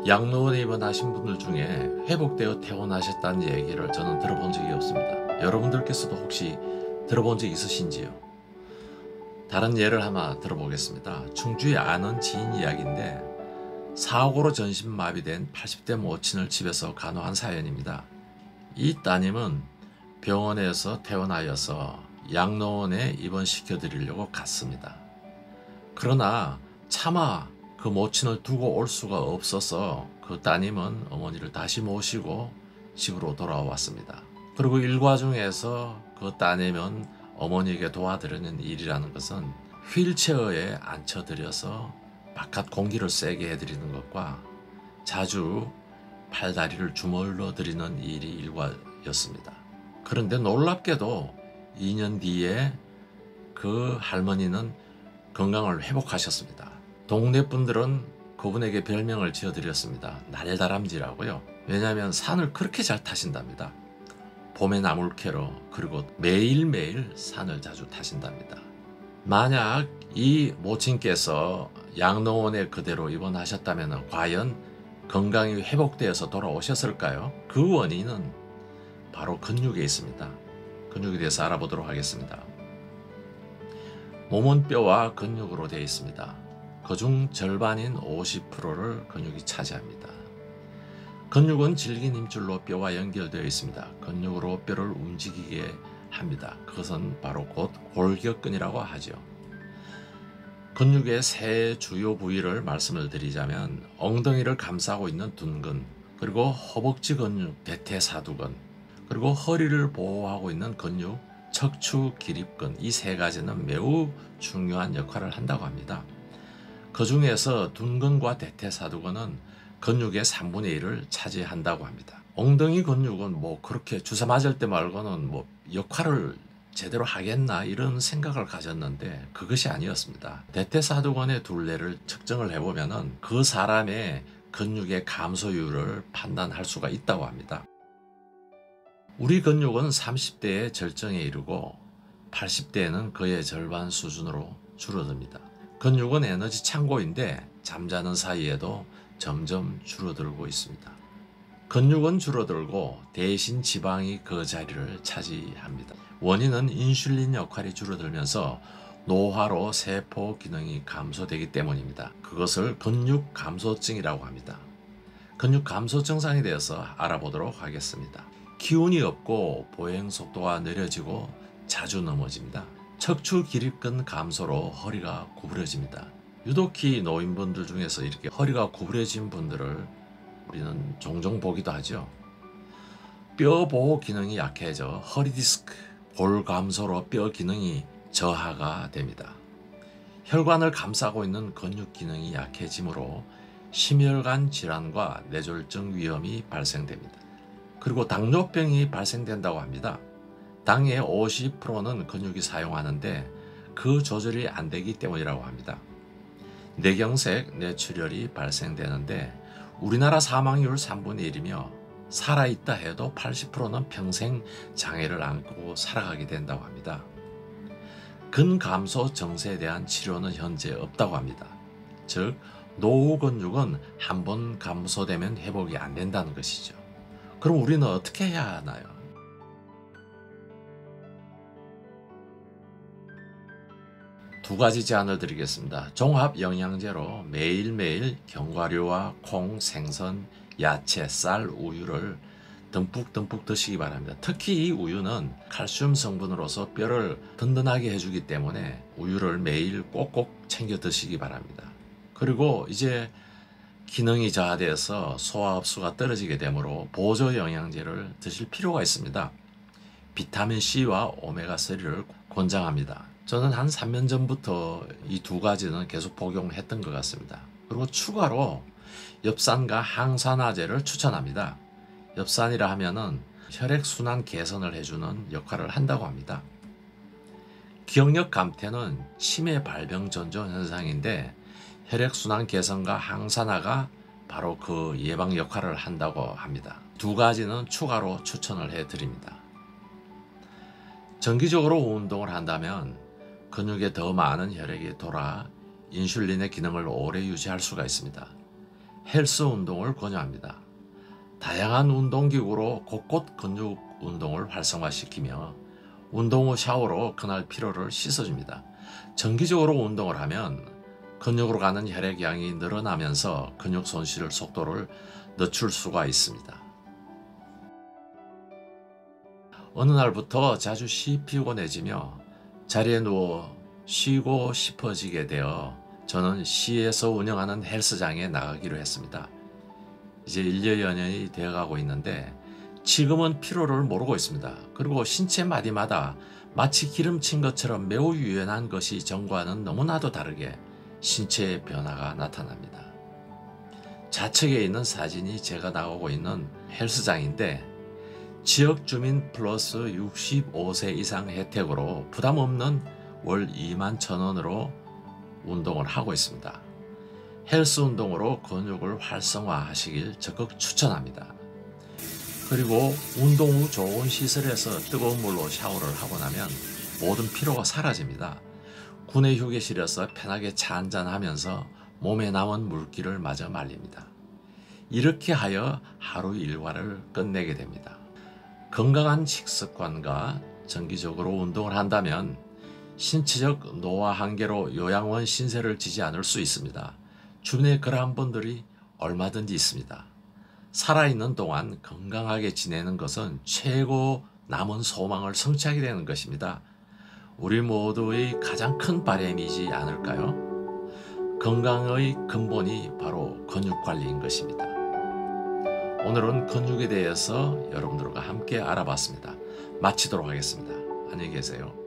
양로원에 입원하신 분들 중에 회복되어 퇴원하셨다는 얘기를 저는 들어본 적이 없습니다. 여러분들께서도 혹시 들어본 적 있으신지요? 다른 예를 하나 들어보겠습니다. 충주에 아는 지인 이야기인데 사고로 전신마비된 80대 모친을 집에서 간호한 사연입니다. 이 따님은 병원에서 퇴원하여서 양로원에 입원시켜 드리려고 갔습니다. 그러나 차마 그 모친을 두고 올 수가 없어서 그 따님은 어머니를 다시 모시고 집으로 돌아왔습니다. 그리고 일과 중에서 그 따님은 어머니에게 도와드리는 일이라는 것은 휠체어에 앉혀드려서 바깥 공기를 쐬게 해드리는 것과 자주 팔다리를 주물러 드리는 일이 일과였습니다. 그런데 놀랍게도 2년 뒤에 그 할머니는 건강을 회복하셨습니다. 동네 분들은 그분에게 별명을 지어드렸습니다. 날다람쥐라고요. 왜냐하면 산을 그렇게 잘 타신답니다. 봄에 나물 캐러 그리고 매일매일 산을 자주 타신답니다. 만약 이 모친께서 양로원에 그대로 입원하셨다면 과연 건강이 회복되어서 돌아오셨을까요? 그 원인은 바로 근육에 있습니다. 근육에 대해서 알아보도록 하겠습니다. 몸은 뼈와 근육으로 되어 있습니다. 그중 절반인 50%를 근육이 차지합니다. 근육은 질긴 힘줄로 뼈와 연결되어 있습니다. 근육으로 뼈를 움직이게 합니다. 그것은 바로 곧 골격근이라고 하죠. 근육의 세 주요 부위를 말씀을 드리자면 엉덩이를 감싸고 있는 둔근, 그리고 허벅지 근육 대퇴사두근, 그리고 허리를 보호하고 있는 근육 척추 기립근, 이 세 가지는 매우 중요한 역할을 한다고 합니다. 그 중에서 둔근과 대퇴사두근은 근육의 3분의 1을 차지한다고 합니다. 엉덩이 근육은 뭐 그렇게 주사 맞을 때 말고는 뭐 역할을 제대로 하겠나 이런 생각을 가졌는데 그것이 아니었습니다. 대퇴사두근의 둘레를 측정을 해보면은 그 사람의 근육의 감소율을 판단할 수가 있다고 합니다. 우리 근육은 30대에 절정에 이르고 80대에는 그의 절반 수준으로 줄어듭니다. 근육은 에너지 창고인데 잠자는 사이에도 점점 줄어들고 있습니다. 근육은 줄어들고 대신 지방이 그 자리를 차지합니다. 원인은 인슐린 역할이 줄어들면서 노화로 세포 기능이 감소되기 때문입니다. 그것을 근육 감소증이라고 합니다. 근육 감소 증상에 대해서 알아보도록 하겠습니다. 기운이 없고 보행 속도가 느려지고 자주 넘어집니다. 척추 기립근 감소로 허리가 구부러집니다. 유독히 노인분들 중에서 이렇게 허리가 구부러진 분들을 우리는 종종 보기도 하죠. 뼈 보호 기능이 약해져 허리 디스크, 골 감소로 뼈 기능이 저하가 됩니다. 혈관을 감싸고 있는 근육 기능이 약해지므로 심혈관 질환과 뇌졸중 위험이 발생됩니다. 그리고 당뇨병이 발생된다고 합니다. 당의 50%는 근육이 사용하는데 그 조절이 안 되기 때문이라고 합니다. 뇌경색, 뇌출혈이 발생되는데 우리나라 사망률 3분의 1이며 살아있다 해도 80%는 평생 장애를 안고 살아가게 된다고 합니다. 근감소 증세에 대한 치료는 현재 없다고 합니다. 즉 노후 근육은 한번 감소되면 회복이 안 된다는 것이죠. 그럼 우리는 어떻게 해야 하나요? 두 가지 제안을 드리겠습니다. 종합 영양제로 매일매일 견과류와 콩, 생선, 야채, 쌀, 우유를 듬뿍 드시기 바랍니다. 특히 이 우유는 칼슘 성분으로서 뼈를 든든하게 해주기 때문에 우유를 매일 꼭꼭 챙겨 드시기 바랍니다. 그리고 이제 기능이 저하돼서 소화 흡수가 떨어지게 되므로 보조 영양제를 드실 필요가 있습니다. 비타민C와 오메가3를 권장합니다. 저는 한 3년 전부터 이 두 가지는 계속 복용했던 것 같습니다. 그리고 추가로 엽산과 항산화제를 추천합니다. 엽산이라 하면은 혈액순환 개선을 해주는 역할을 한다고 합니다. 기억력 감퇴는 치매 발병 전조 현상인데 혈액순환 개선과 항산화가 바로 그 예방 역할을 한다고 합니다. 두 가지는 추가로 추천을 해드립니다. 정기적으로 운동을 한다면 근육에 더 많은 혈액이 돌아 인슐린의 기능을 오래 유지할 수가 있습니다. 헬스 운동을 권유합니다. 다양한 운동기구로 곳곳 근육 운동을 활성화시키며 운동 후 샤워로 그날 피로를 씻어줍니다. 정기적으로 운동을 하면 근육으로 가는 혈액량이 늘어나면서 근육 손실 속도를 늦출 수가 있습니다. 어느 날부터 자주 피곤해지며 자리에 누워 쉬고 싶어지게 되어 저는 시에서 운영하는 헬스장에 나가기로 했습니다. 이제 1년 년이 되어가고 있는데 지금은 피로를 모르고 있습니다. 그리고 신체 마디마다 마치 기름친 것처럼 매우 유연한 것이 전과는 너무나도 다르게 신체의 변화가 나타납니다. 좌측에 있는 사진이 제가 나오고 있는 헬스장인데 지역 주민 플러스 65세 이상 혜택으로 부담 없는 월 21,000원으로 운동을 하고 있습니다. 헬스 운동으로 근육을 활성화하시길 적극 추천합니다. 그리고 운동 후 좋은 시설에서 뜨거운 물로 샤워를 하고 나면 모든 피로가 사라집니다. 군내 휴게실에서 편하게 차 한잔하면서 몸에 남은 물기를 마저 말립니다. 이렇게 하여 하루 일과를 끝내게 됩니다. 건강한 식습관과 정기적으로 운동을 한다면 신체적 노화 한계로 요양원 신세를 지지 않을 수 있습니다. 주변에 그러한 분들이 얼마든지 있습니다. 살아있는 동안 건강하게 지내는 것은 최고 남은 소망을 성취하게 되는 것입니다. 우리 모두의 가장 큰 바람이지 않을까요? 건강의 근본이 바로 근육관리인 것입니다. 오늘은 근육에 대해서 여러분들과 함께 알아봤습니다. 마치도록 하겠습니다. 안녕히 계세요.